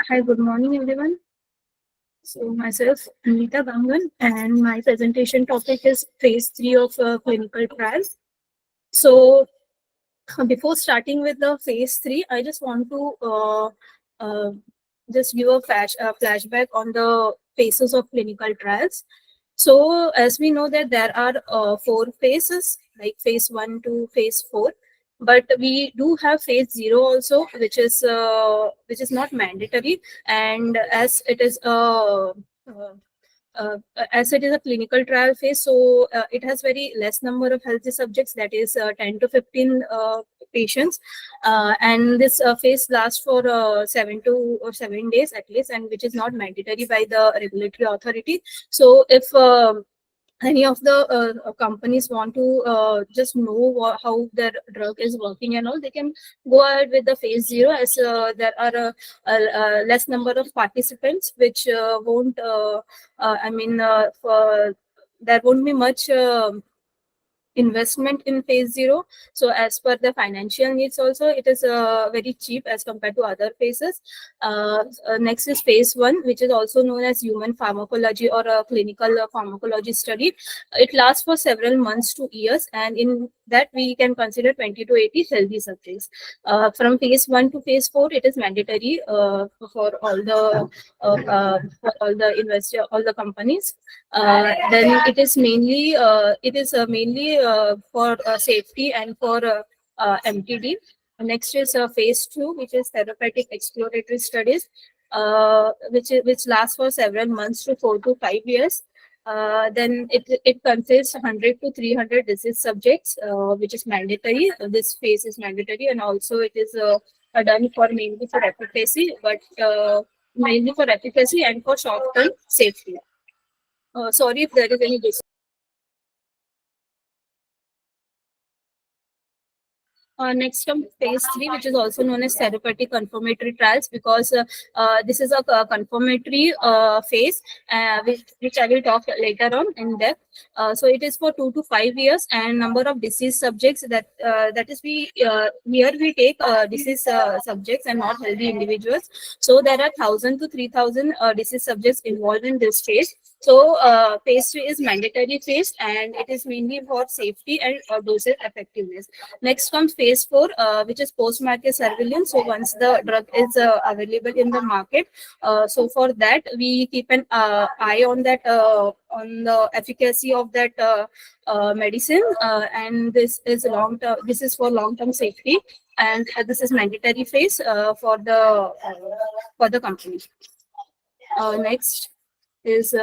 Hi, good morning, everyone. So, myself, Anvita Gangan, and my presentation topic is phase 3 of clinical trials. So, before starting with the phase 3, I just want to uh, just give a flashback on the phases of clinical trials. So, as we know that there are 4 phases, like phase 1 to phase 4, but we do have phase 0 also, which is not mandatory, and as it is a clinical trial phase, so it has very less number of healthy subjects, that is 10 to 15 patients, and this phase lasts for 7 days at least, and which is not mandatory by the regulatory authority. So if any of the companies want to just know how their drug is working and all, they can go ahead with the phase 0, as there are less number of participants, which won't there won't be much investment in phase 0. So as per the financial needs also, it is very cheap as compared to other phases. Next is phase 1, which is also known as human pharmacology or a clinical pharmacology study. It lasts for several months to years, and in that we can consider 20 to 80 healthy subjects. From phase 1 to phase 4, it is mandatory for all the investor, all the companies. Then it is mainly for safety and for MTD. Next is phase 2, which is therapeutic exploratory studies, which lasts for several months to 4 to 5 years. Then it consists 100 to 300 disease subjects, which is mandatory. This phase is mandatory, and also it is done for mainly for efficacy, but mainly for efficacy and for short-term safety. Sorry if there is any disturbance. Next comes phase 3, which is also known as therapeutic confirmatory trials, because this is a confirmatory phase, which I will talk later on in depth. So it is for 2 to 5 years, and number of disease subjects, that is here we take disease subjects and not healthy individuals. So there are 1,000 to 3,000 disease subjects involved in this phase. So phase 3 is mandatory phase, and it is mainly for safety and dosage effectiveness. Next comes phase 4, which is post-market surveillance. So once the drug is available in the market, so for that we keep an eye on that, on the efficacy of that medicine, and this is long term. This is for long-term safety, and this is mandatory phase for the company. Next is.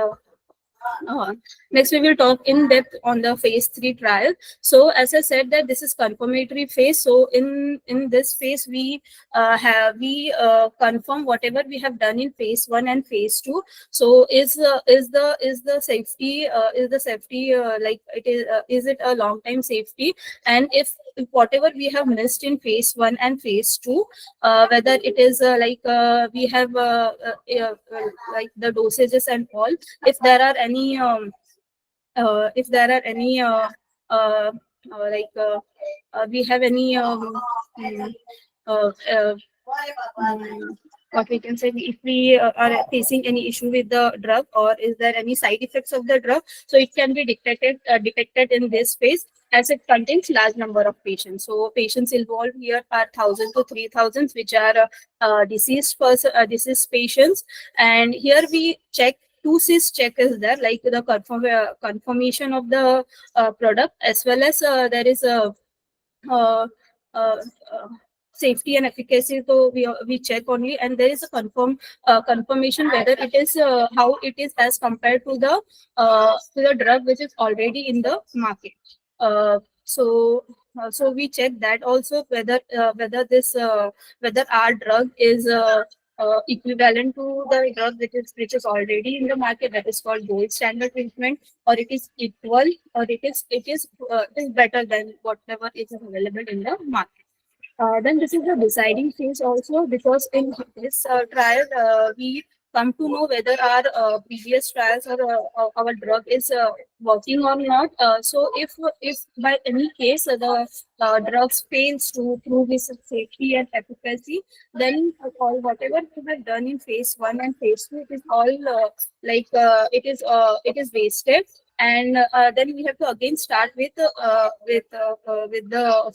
Next, we will talk in depth on the phase 3 trial. So, as I said, that this is confirmatory phase. So, in this phase, we confirm whatever we have done in phase 1 and phase 2. So, is the safety like is it a long time safety? And if whatever we have missed in phase 1 and phase 2, whether it is we have like the dosages and all, if there are any we have any uh, uh, what we can say, if we are facing any issue with the drug, or is there any side effects of the drug, so it can be detected in this phase, as it contains large number of patients. So patients involved here are 1,000 to 3,000, which are deceased patients, and here we check 2 check is there, like the confirmation of the product, as well as there is a uh, uh, uh, safety and efficacy. So we check only, and there is a confirmation whether it is how it is as compared to the drug which is already in the market. So we check that also, whether our drug is equivalent to the drug which is already in the market, that is called gold standard treatment, or it is equal, or it is better than whatever is available in the market. Then this is the deciding phase also, because in this trial we come to know whether our previous trials or our drug is working or not. So if by any case the drugs fails to prove its safety and efficacy, then all whatever we have done in phase 1 and phase 2, it is all it is wasted. And then we have to again start with the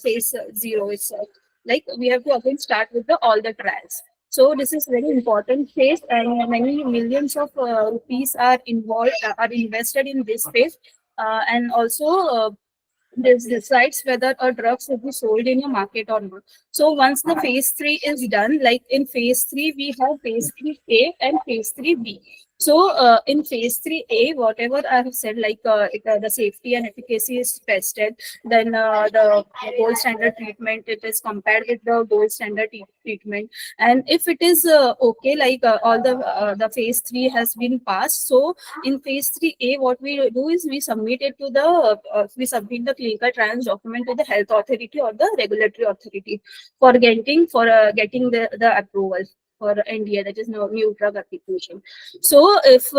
phase 0 itself. Like we have to again start with all the trials. So this is very important phase, and many millions of rupees are involved, are invested in this phase, and also this decides whether a drug should be sold in a market or not. So once the phase 3 is done, like in phase 3, we have phase 3A and phase 3B. So in phase 3A, whatever I have said, like the safety and efficacy is tested, then the gold standard treatment, it is compared with the gold standard treatment. And if it is okay, like all the phase 3 has been passed, so in phase 3A, what we do is we submit it to we submit the clinical trials document to the health authority or the regulatory authority for getting the approval for NDA, that is new drug application. So if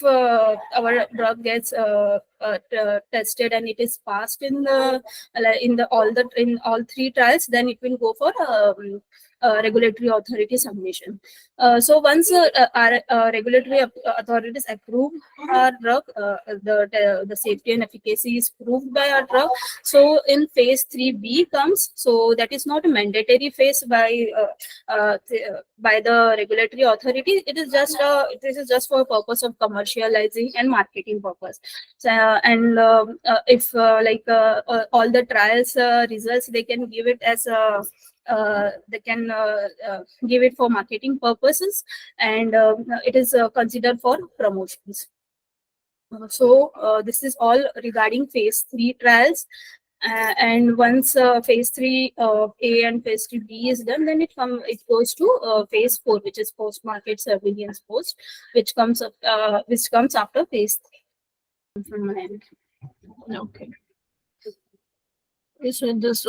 our drug gets tested and it is passed in all three trials, then it will go for regulatory authority submission. So once our regulatory authorities approve our drug, the safety and efficacy is proved by our drug. So in phase 3B comes, so that is not a mandatory phase by the regulatory authority. It is just this is just for purpose of commercializing and marketing purpose. So, and if all the trials results, they can give it as a they can give it for marketing purposes, and it is considered for promotions. So this is all regarding phase 3 trials. And once phase 3A and phase 3B is done, then it goes to phase 4, which is post-market surveillance post, which comes after phase 3 from my end. Okay. So this